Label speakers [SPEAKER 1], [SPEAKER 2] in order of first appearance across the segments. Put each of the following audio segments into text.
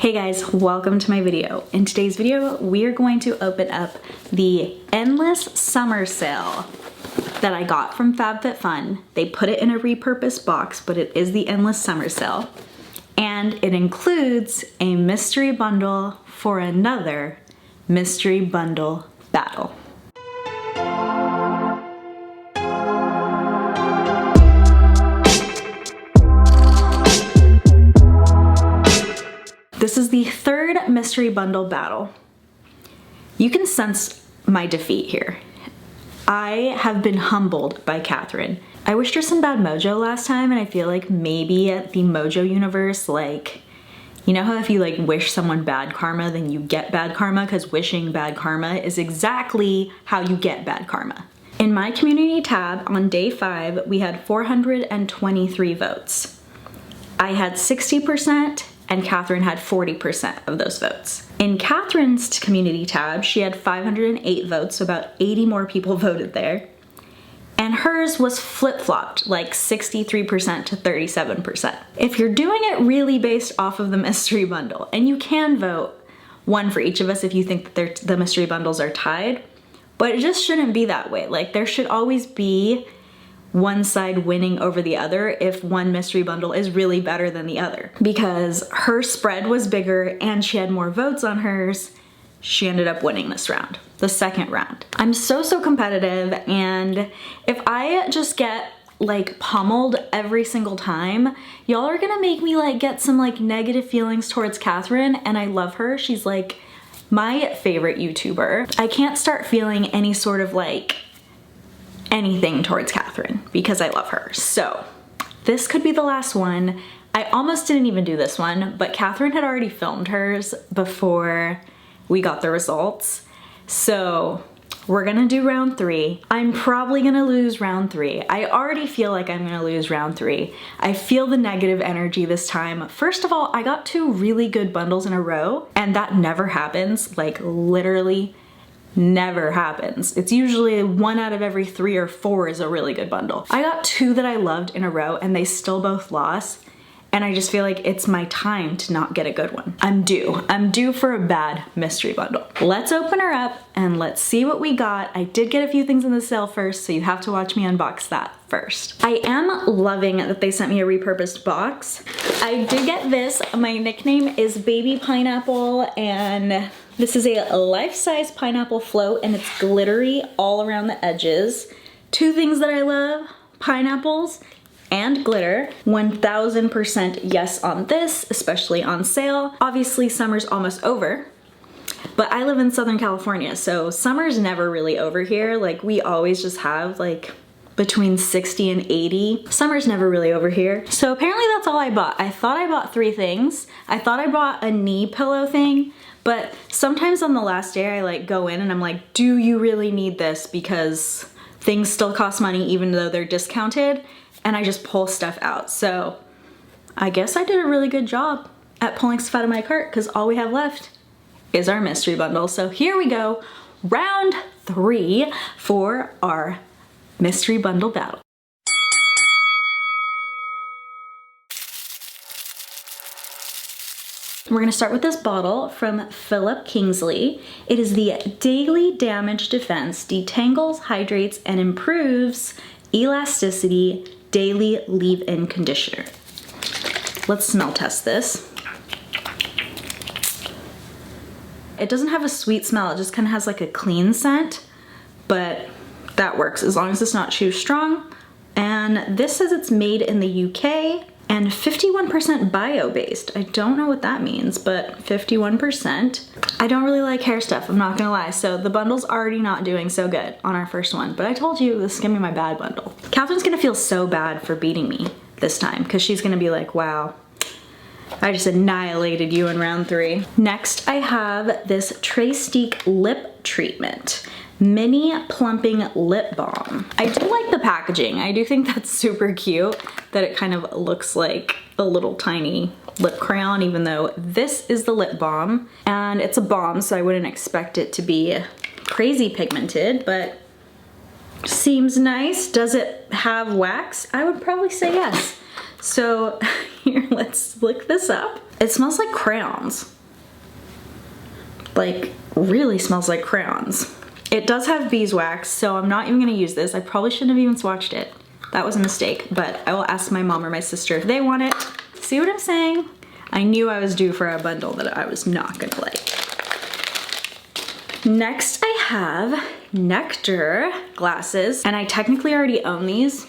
[SPEAKER 1] Hey guys, welcome to my video. In today's video, we are going to open up the Endless Summer Sale that I got from FabFitFun. They put it in a repurposed box, but it is the Endless Summer Sale. And it includes a mystery bundle for another mystery bundle battle. This is the third mystery bundle battle. You can sense my defeat here. I have been humbled by Kathrin. I wished her some bad mojo last time, and I feel like maybe at the mojo universe, like, you know how if you like wish someone bad karma, then you get bad karma, because wishing bad karma is exactly how you get bad karma. In my community tab on day 5, we had 423 votes. I had 60%, and Kathrin had 40% of those votes. In Kathrin's community tab, she had 508 votes, so about 80 more people voted there. And hers was flip-flopped, like 63% to 37%. If you're doing it really based off of the mystery bundle, and you can vote one for each of us if you think that the mystery bundles are tied, but it just shouldn't be that way. Like, there should always be one side winning over the other if one mystery bundle is really better than the other. Because her spread was bigger and she had more votes on hers, she ended up winning this round, the second round. I'm so competitive, and if I just get like pummeled every single time, y'all are gonna make me like get some like negative feelings towards Kathrin, and I love her. She's like my favorite YouTuber. I can't start feeling any sort of like anything towards Kathrin because I love her. So this could be the last one. I almost didn't even do this one, but Kathrin had already filmed hers before we got the results. So we're gonna do round 3. I'm probably gonna lose round 3. I already feel like I'm gonna lose round 3. I feel the negative energy this time. First of all, I got 2 really good bundles in a row, and that never happens, like literally never happens. It's usually 1 out of every 3 or 4 is a really good bundle. I got 2 that I loved in a row and they still both lost, and I just feel like it's my time to not get a good one. I'm due for a bad mystery bundle. Let's open her up and let's see what we got. I did get a few things in the sale first, so you have to watch me unbox that first. I am loving that they sent me a repurposed box. I did get this. My nickname is Baby Pineapple, and this is a life-size pineapple float, and it's glittery all around the edges. 2 things that I love: pineapples and glitter. 1000% yes on this, especially on sale. Obviously summer's almost over, but I live in Southern California, so summer's never really over here. Like, we always just have like between 60 and 80. Summer's never really over here. So apparently that's all I bought. I thought I bought 3 things. I thought I bought a knee pillow thing, but sometimes on the last day I like go in and I'm like, do you really need this? Because things still cost money even though they're discounted, and I just pull stuff out. So I guess I did a really good job at pulling stuff out of my cart, because all we have left is our mystery bundle. So here we go, round 3 for our mystery bundle battle. We're gonna start with this bottle from Philip Kingsley. It is the Daily Damage Defense Detangles, Hydrates, and Improves Elasticity Daily Leave-In Conditioner. Let's smell test this. It doesn't have a sweet smell, it just kind of has like a clean scent, but that works as long as it's not too strong. And this says it's made in the UK and 51% bio-based. I don't know what that means, but 51%. I don't really like hair stuff, I'm not gonna lie, so the bundle's already not doing so good on our first one, but I told you this is gonna be my bad bundle. Kathrin's gonna feel so bad for beating me this time, because she's gonna be like, wow, I just annihilated you in round 3. Next, I have this Trestique Lip Treatment Mini Plumping Lip Balm. I do like the packaging. I do think that's super cute that it kind of looks like a little tiny lip crayon, even though this is the lip balm, and it's a balm, so I wouldn't expect it to be crazy pigmented, but seems nice. Does it have wax? I would probably say yes. So Here, let's look this up. It smells like crayons. Like, really smells like crayons. It does have beeswax, so I'm not even gonna use this. I probably shouldn't have even swatched it. That was a mistake, but I will ask my mom or my sister if they want it. See what I'm saying? I knew I was due for a bundle that I was not gonna like. Next, I have Nectar glasses, and I technically already own these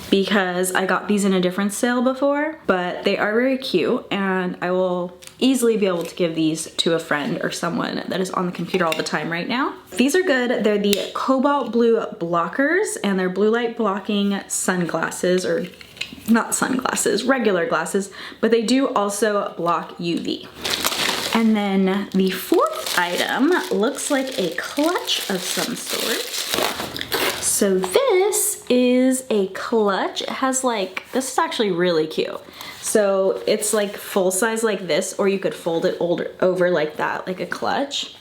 [SPEAKER 1] because I got these in a different sale before, but they are very cute, and I will easily be able to give these to a friend or someone that is on the computer all the time right now. These are good. They're the cobalt blue blockers, and they're blue light blocking sunglasses, or not sunglasses, regular glasses, but they do also block UV. And then the fourth item looks like a clutch of some sort. So this is a clutch. It has like, this is actually really cute. So it's like full size like this, or you could fold it over like that, like a clutch.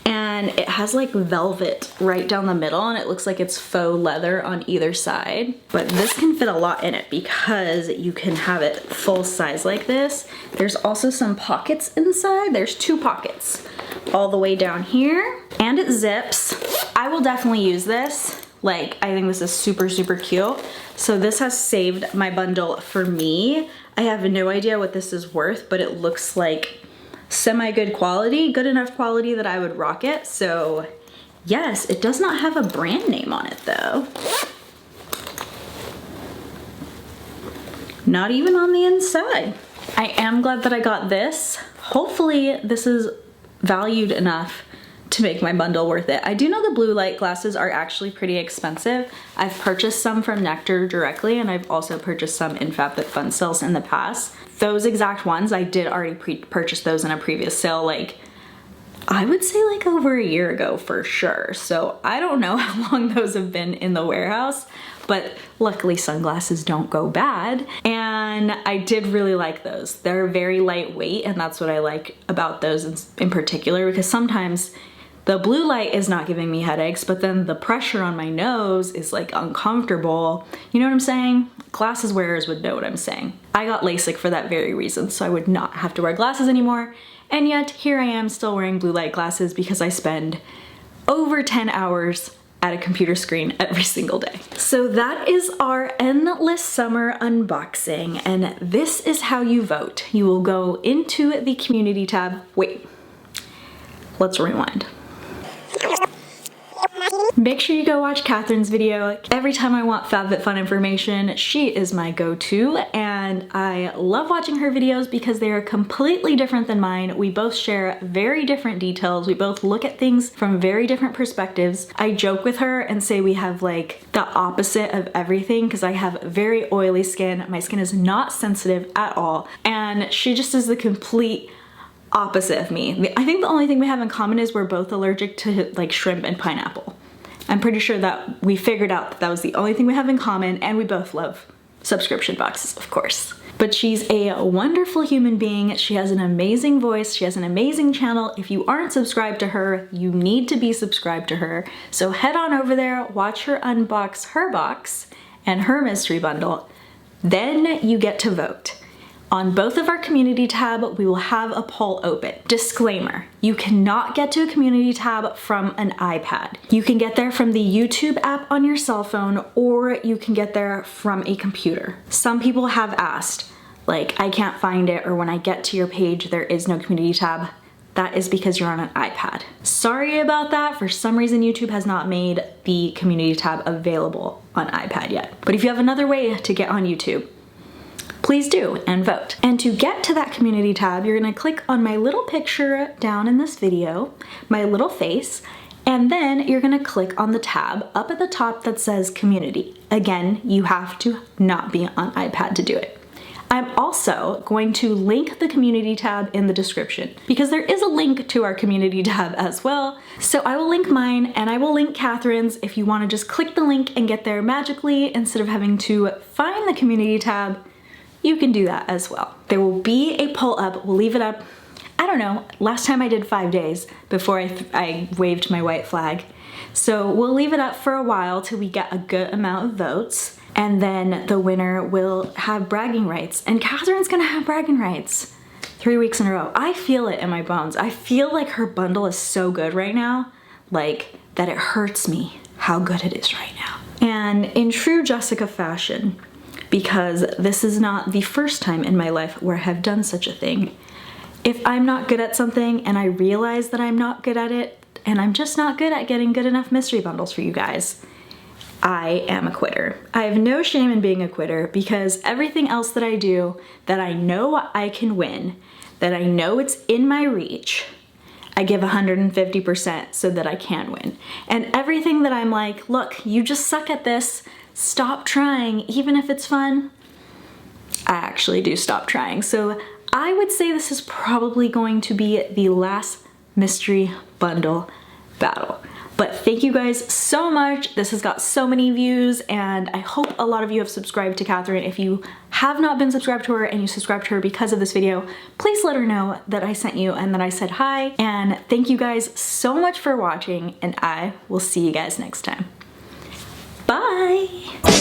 [SPEAKER 1] And it has like velvet right down the middle, and it looks like it's faux leather on either side. But this can fit a lot in it because you can have it full size like this. There's also some pockets inside. There's 2 pockets all the way down here, and it zips. I will definitely use this. Like, I think this is super, super cute. So this has saved my bundle for me. I have no idea what this is worth, but it looks like semi-good quality, good enough quality that I would rock it. So yes, it does not have a brand name on it though. Not even on the inside. I am glad that I got this. Hopefully this is valued enough to make my bundle worth it. I do know the blue light glasses are actually pretty expensive. I've purchased some from Nectar directly, and I've also purchased some in FabFitFun sales in the past. Those exact ones, I did already purchase those in a previous sale, like, I would say like over a year ago for sure. So I don't know how long those have been in the warehouse, but luckily sunglasses don't go bad. And I did really like those. They're very lightweight, and that's what I like about those in particular, because sometimes the blue light is not giving me headaches, but then the pressure on my nose is like uncomfortable. You know what I'm saying? Glasses wearers would know what I'm saying. I got LASIK for that very reason, so I would not have to wear glasses anymore. And yet here I am still wearing blue light glasses because I spend over 10 hours at a computer screen every single day. So that is our endless summer unboxing, and this is how you vote. You will go into the community tab. Wait, let's rewind. Make sure you go watch Kathrin's video. Every time I want FabFitFun information, she is my go-to, and I love watching her videos because they are completely different than mine. We both share very different details. We both look at things from very different perspectives. I joke with her and say we have like the opposite of everything because I have very oily skin. My skin is not sensitive at all, and she just is the complete opposite of me. I think the only thing we have in common is we're both allergic to like shrimp and pineapple. I'm pretty sure that we figured out that that was the only thing we have in common, and we both love subscription boxes, of course. But she's a wonderful human being. She has an amazing voice. She has an amazing channel. If you aren't subscribed to her, you need to be subscribed to her. So head on over there, watch her unbox her box and her mystery bundle. Then you get to vote. On both of our community tab, we will have a poll open. Disclaimer, you cannot get to a community tab from an iPad. You can get there from the YouTube app on your cell phone, or you can get there from a computer. Some people have asked, like, I can't find it, or when I get to your page, there is no community tab. That is because you're on an iPad. Sorry about that. For some reason, YouTube has not made the community tab available on iPad yet. But if you have another way to get on YouTube, please do and vote. And to get to that community tab, you're gonna click on my little picture down in this video, my little face, and then you're gonna click on the tab up at the top that says community. Again, you have to not be on iPad to do it. I'm also going to link the community tab in the description because there is a link to our community tab as well. So I will link mine and I will link Kathrin's if you wanna just click the link and get there magically instead of having to find the community tab. You can do that as well. There will be a poll up. We'll leave it up, I don't know, last time I did 5 days before I waved my white flag. So we'll leave it up for a while till we get a good amount of votes. and then the winner will have bragging rights. And Kathrin's gonna have bragging rights 3 weeks in a row. I feel it in my bones. I feel like her bundle is so good right now, like that it hurts me how good it is right now. And in true Jessica fashion, because this is not the first time in my life where I have done such a thing, if I'm not good at something and I realize that I'm not good at it, and I'm just not good at getting good enough mystery bundles for you guys, I am a quitter. I have no shame in being a quitter because everything else that I do that I know I can win, that I know it's in my reach, I give 150% so that I can win. And everything that I'm like, look, you just suck at this, stop trying, even if it's fun, I actually do stop trying. So I would say this is probably going to be the last mystery bundle battle. But thank you guys so much. This has got so many views, and I hope a lot of you have subscribed to Kathrin. If you have not been subscribed to her and you subscribed to her because of this video, please let her know that I sent you and that I said hi. And thank you guys so much for watching, and I will see you guys next time. Bye!